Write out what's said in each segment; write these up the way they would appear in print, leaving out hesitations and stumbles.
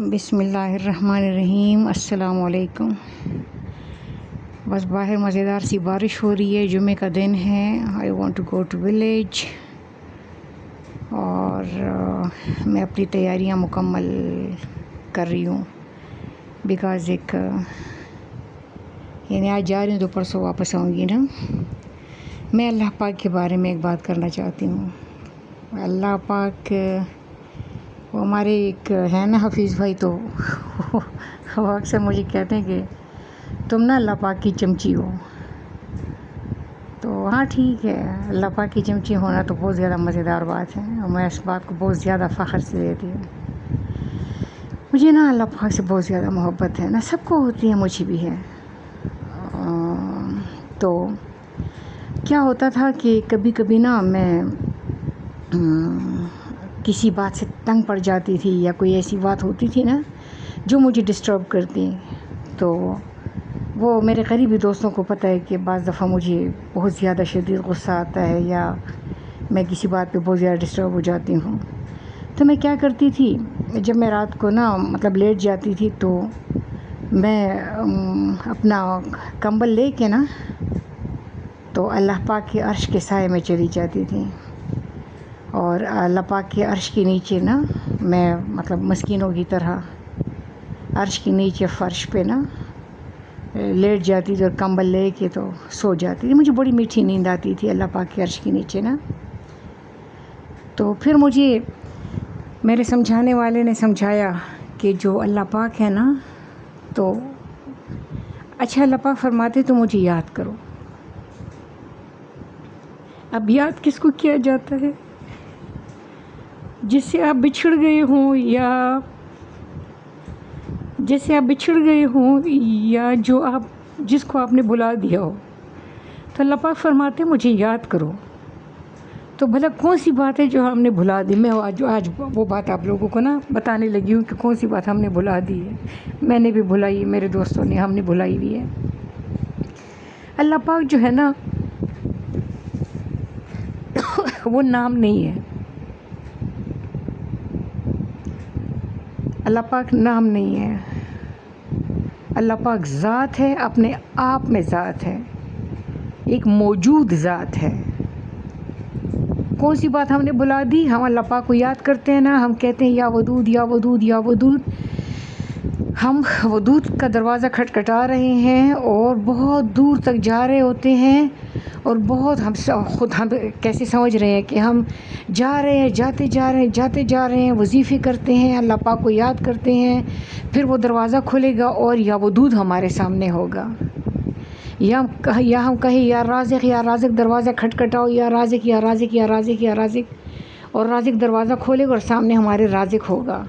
بسم اللہ الرحمن الرحیم۔ السلام علیکم۔ بس باہر مزیدار سی بارش ہو رہی ہے، جمعہ کا دن ہے۔ I want to go to village, اور میں اپنی تیاریاں مکمل کر رہی ہوں بیکاز یعنی آج جا رہی ہوں تو پرسوں واپس آؤں گی نا۔ میں اللہ پاک کے بارے میں ایک بات کرنا چاہتی ہوں۔ اللہ پاک وہ ہمارے ایک ہے نا حفیظ بھائی، تو وہ اکثر مجھے کہتے ہیں کہ تم نا اللہ پاک کی چمچی ہو۔ تو ہاں ٹھیک ہے، اللہ پاک کی چمچی ہونا تو بہت زیادہ مزیدار بات ہے، اور میں اس بات کو بہت زیادہ فخر سے دیتی ہوں۔ مجھے نا اللہ پاک سے بہت زیادہ محبت ہے نا، سب کو ہوتی ہے، مجھے بھی ہے۔ تو کیا ہوتا تھا کہ کبھی کبھی نا میں کسی بات سے تنگ پڑ جاتی تھی، یا کوئی ایسی بات ہوتی تھی نا جو مجھے ڈسٹرب کرتی، تو وہ میرے قریبی دوستوں کو پتہ ہے کہ بعض دفعہ مجھے بہت زیادہ شدید غصہ آتا ہے، یا میں کسی بات پہ بہت زیادہ ڈسٹرب ہو جاتی ہوں۔ تو میں کیا کرتی تھی، جب میں رات کو نا لیٹ جاتی تھی، تو میں اپنا کمبل لے کے نا تو اللہ پاک کے عرش کے سائے میں چلی جاتی تھی، اور اللہ پاک کے عرش کے نیچے نا میں مسکینوں کی طرح عرش کے نیچے فرش پہ نا لیٹ جاتی تھی، اور کمبل لے کے تو سو جاتی تھی۔ مجھے بڑی میٹھی نیند آتی تھی اللہ پاک کے عرش کے نیچے نا۔ تو پھر مجھے میرے سمجھانے والے نے سمجھایا کہ جو اللہ پاک ہے نا، تو اچھا اللہ پاک فرماتے تو مجھے یاد کرو۔ اب یاد کس کو کیا جاتا ہے؟ جس سے آپ بچھڑ گئے ہوں، یا جس کو آپ نے بلا دیا ہو، تو اللہ پاک فرماتے مجھے یاد کرو۔ تو بھلا کون سی بات ہے جو ہم نے بھلا دی؟ میں آج وہ بات آپ لوگوں کو نا بتانے لگی ہوں کہ کون سی بات ہم نے بھلا دی ہے۔ میں نے بھی بھلائی، میرے دوستوں نے، ہم نے بھلائی بھی ہے۔ اللہ پاک جو ہے نا وہ نام نہیں ہے، اللہ پاک نام نہیں ہے، اللہ پاک ذات ہے، اپنے آپ میں ذات ہے، ایک موجود ذات ہے۔ کون سی بات ہم نے بلا دی؟ ہم اللہ پاک کو یاد کرتے ہیں نا، ہم کہتے ہیں یا ودود یا ودود یا ودود۔ ہم ودود کا دروازہ کھٹکھٹا رہے ہیں، اور بہت دور تک جا رہے ہوتے ہیں، اور بہت ہم کیسے سمجھ رہے ہیں کہ ہم جا رہے ہیں، جاتے جا رہے ہیں، وظیفے کرتے ہیں، اللہ پاک کو یاد کرتے ہیں، پھر وہ دروازہ کھلے گا اور یا ودود ہمارے سامنے ہوگا، یا ہم کہیں یا رازق دروازہ کھٹکھٹاؤ، یا رازق، اور رازق دروازہ کھولے گا اور سامنے ہمارے رازق ہوگا۔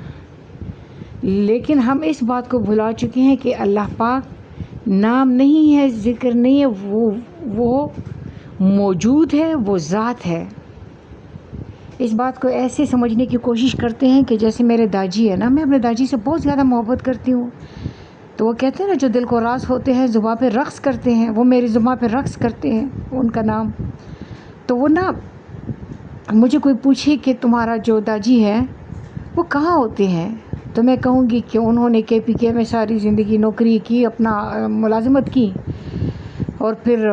لیکن ہم اس بات کو بھلا چکے ہیں کہ اللہ پاک نام نہیں ہے، ذکر نہیں ہے، وہ موجود ہے، وہ ذات ہے۔ اس بات کو ایسے سمجھنے کی کوشش کرتے ہیں کہ جیسے میرے داجی ہے نا، میں اپنے داجی سے بہت زیادہ محبت کرتی ہوں، تو وہ کہتے ہیں نا جو دل کو راز ہوتے ہیں زباں پہ رقص کرتے ہیں، وہ میری زباں پہ رقص کرتے ہیں، ان کا نام۔ تو وہ نا مجھے کوئی پوچھے کہ تمہارا جو داجی ہے وہ کہاں ہوتے ہیں، تو میں کہوں گی کہ انہوں نے KPK میں ساری زندگی نوکری کی، اپنا ملازمت کی، اور پھر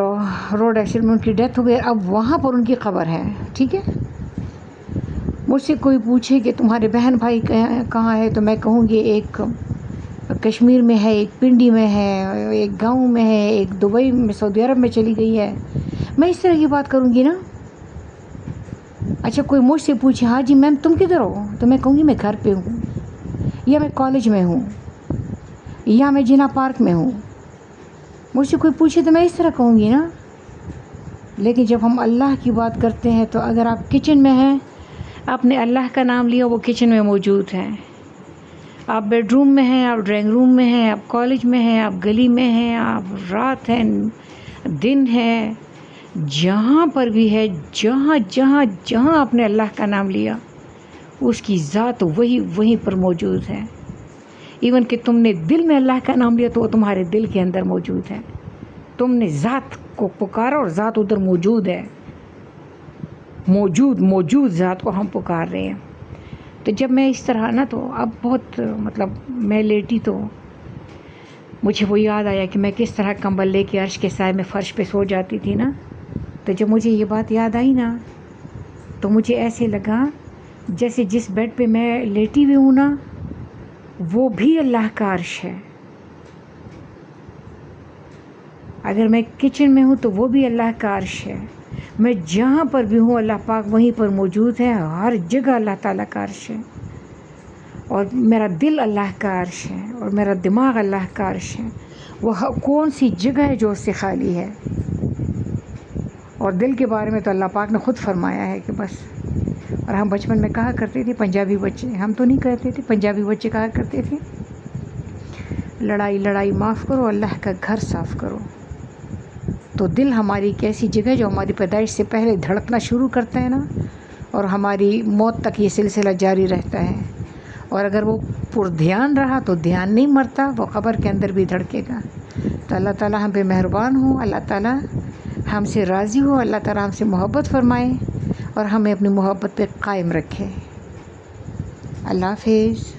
روڈ ایکسیڈنٹ میں ان کی ڈیتھ ہو گئی، اب وہاں پر ان کی قبر ہے، ٹھیک ہے۔ مجھ سے کوئی پوچھے کہ تمہارے بہن بھائی کہاں ہے، تو میں کہوں گی ایک کشمیر میں ہے، ایک پنڈی میں ہے، ایک گاؤں میں ہے، ایک دبئی میں، سعودی عرب میں چلی گئی ہے۔ میں اس طرح کی بات کروں گی نا۔ اچھا کوئی مجھ سے پوچھے ہاں جی میم تم کدھر ہو، تو میں کہوں گی میں گھر پہ ہوں، یا میں کالج میں ہوں، یا میں جنا پارک میں ہوں۔ مجھ سے کوئی پوچھے تو میں اس طرح کہوں گی نا۔ لیکن جب ہم اللہ کی بات کرتے ہیں، تو اگر آپ کچن میں ہیں، آپ نے اللہ کا نام لیا، وہ کچن میں موجود ہیں۔ آپ بیڈ روم میں ہیں، آپ ڈرائنگ روم میں ہیں، آپ کالج میں ہیں، آپ گلی میں ہیں، آپ رات ہیں، دن ہے، جہاں پر بھی ہے، جہاں آپ نے اللہ کا نام لیا، اس کی ذات وہیں پر موجود ہے۔ ایون کہ تم نے دل میں اللہ کا نام لیا تو وہ تمہارے دل کے اندر موجود ہے۔ تم نے ذات کو پکارا اور ذات ادھر موجود ہے، موجود ذات کو ہم پکار رہے ہیں۔ تو جب میں اس طرح نا تو اب بہت مطلب میں لیٹی تو مجھے وہ یاد آیا کہ میں کس طرح کمبل لے کے عرش کے سائے میں فرش پہ سو جاتی تھی نا. تو جب مجھے یہ بات یاد آئی نا تو مجھے ایسے لگا جیسے جس بیڈ پہ میں لیٹی ہوئی ہوں نا وہ بھی اللہ کا عرش ہے. اگر میں کچن میں ہوں تو وہ بھی اللہ کا عرش ہے. میں جہاں پر بھی ہوں اللہ پاک وہیں پر موجود ہے. ہر جگہ اللہ تعالیٰ کا عرش ہے. اور میرا دل اللہ کا عرش ہے اور میرا دماغ اللہ کا عرش ہے. وہ کون سی جگہ ہے جو اس سے خالی ہے؟ اور دل کے بارے میں تو اللہ پاک نے خود فرمایا ہے کہ بس. اور ہم بچپن میں کہا کرتے تھے پنجابی بچے، ہم تو نہیں کہتے تھے، پنجابی بچے کہا کرتے تھے لڑائی لڑائی معاف کرو، اللہ کا گھر صاف کرو. تو دل ہماری ایک ایسی جگہ جو ہماری پیدائش سے پہلے دھڑکنا شروع کرتا ہے نا اور ہماری موت تک یہ سلسلہ جاری رہتا ہے. اور اگر وہ پر دھیان رہا تو دھیان نہیں مرتا، وہ قبر کے اندر بھی دھڑکے گا. تو اللہ تعالیٰ ہم پہ مہربان ہو، اللہ تعالیٰ ہم سے راضی ہو، اللہ تعالیٰ ہم سے محبت فرمائے اور ہمیں اپنی محبت پہ قائم رکھے. اللہ حافظ.